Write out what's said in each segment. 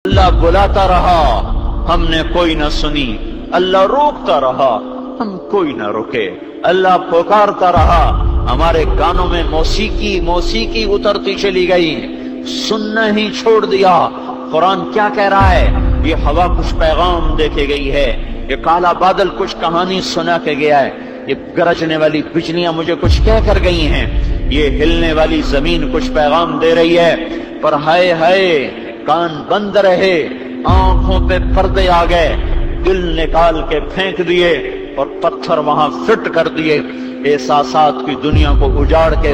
اللہ بلاتا رہا ہم نے کوئی نہ سنی، اللہ روکتا رہا ہم کوئی نہ رکے، اللہ پکارتا رہا ہمارے کانوں میں موسیقی اترتی چلی گئی، سننا ہی چھوڑ دیا۔ قرآن کیا کہہ رہا ہے؟ یہ ہوا کچھ پیغام دے کے گئی ہے، یہ کالا بادل کچھ کہانی سنا کے گیا ہے، یہ گرجنے والی بجلیاں مجھے کچھ کہہ کر گئی ہیں، یہ ہلنے والی زمین کچھ پیغام دے رہی ہے، پر ہائے ہائے کان بند رہے، آنکھوں پہ پردے آ گئے، دل نکال کے پھینک دیے اور پتھر وہاں فٹ کر دیے، احساسات کی دنیا کو اجاڑ کے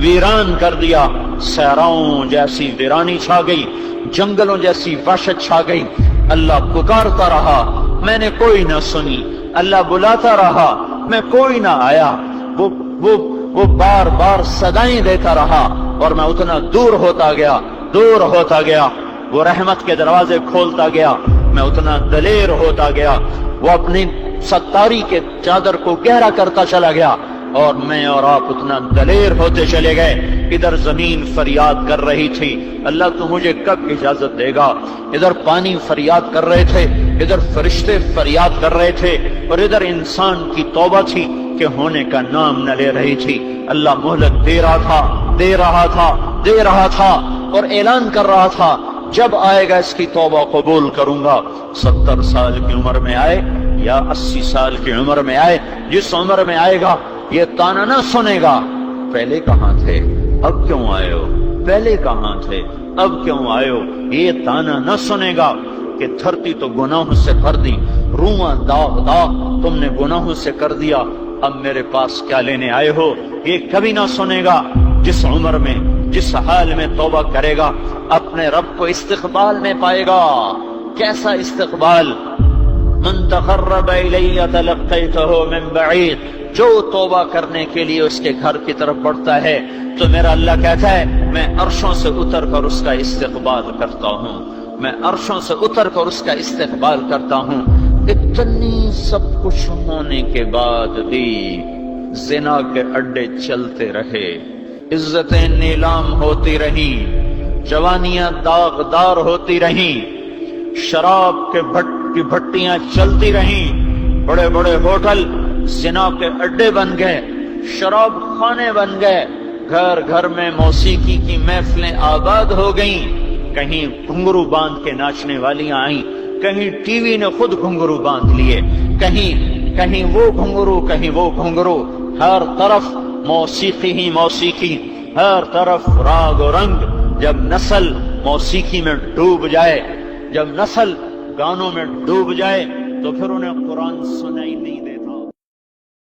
ویران کر دیا، صحراؤں جیسی ویرانی چھا گئی، جنگلوں جیسی وحشت چھا گئی۔ اللہ پکارتا رہا میں نے کوئی نہ سنی، اللہ بلاتا رہا میں کوئی نہ آیا، وہ بار بار صدائیں دیتا رہا اور میں اتنا دور ہوتا گیا، وہ رحمت کے دروازے کھولتا گیا، میں اتنا دلیر ہوتا گیا، وہ اپنی ستاری کے چادر کو گہرا کرتا چلا گیا اور میں اور آپ اتنا دلیر ہوتے چلے گئے۔ ادھر زمین فریاد کر رہی تھی اللہ تو مجھے کب اجازت دے گا، ادھر پانی فریاد کر رہے تھے، ادھر فرشتے فریاد کر رہے تھے، اور ادھر انسان کی توبہ تھی کہ ہونے کا نام نہ لے رہی تھی۔ اللہ مہلت دے رہا تھا اور اعلان کر رہا تھا جب آئے گا اس کی توبہ قبول کروں گا، 70 سال کی عمر میں آئے یا 80 سال کی عمر میں آئے، جس عمر میں آئے گا یہ تانا نہ سنے گا پہلے کہاں تھے اب کیوں آئے ہو، پہلے کہاں تھے اب کیوں آئے ہو، یہ تانا نہ سنے گا کہ دھرتی تو گناہوں سے بھر دی، رواں داغ تم نے گناہوں سے کر دیا، اب میرے پاس کیا لینے آئے ہو، یہ کبھی نہ سنے گا۔ جس عمر میں جس حال میں توبہ کرے گا اپنے رب کو استقبال میں پائے گا۔ کیسا استقبال؟ من تقرب الی تلقیتہ من بعید، جو توبہ کرنے کے لیے اس کے گھر کی طرف بڑھتا ہے تو میرا اللہ کہتا ہے میں عرشوں سے اتر کر اس کا استقبال کرتا ہوں، میں عرشوں سے اتر کر اس کا استقبال کرتا ہوں۔ اتنی سب کچھ ہونے کے بعد بھی زنا کے اڈے چلتے رہے، عزتیں نیلام ہوتی رہیں، جوانیاں داغدار ہوتی رہیں، شراب کے کی بھٹیاں چلتی رہیں، بڑے بڑے ہوٹل زنا کے اڈے بن گئے، شراب خانے بن گئے، گھر گھر میں موسیقی کی محفلیں آباد ہو گئیں، کہیں گھنگرو باندھ کے ناچنے والیاں آئیں، کہیں ٹی وی نے خود گھنگرو باندھ لیے، کہیں وہ گھنگرو، ہر طرف موسیقی ہی موسیقی، ہر طرف راگ و رنگ۔ جب نسل موسیقی میں ڈوب جائے، جب نسل گانوں میں ڈوب جائے تو پھر انہیں قرآن سنائی نہیں دیتا۔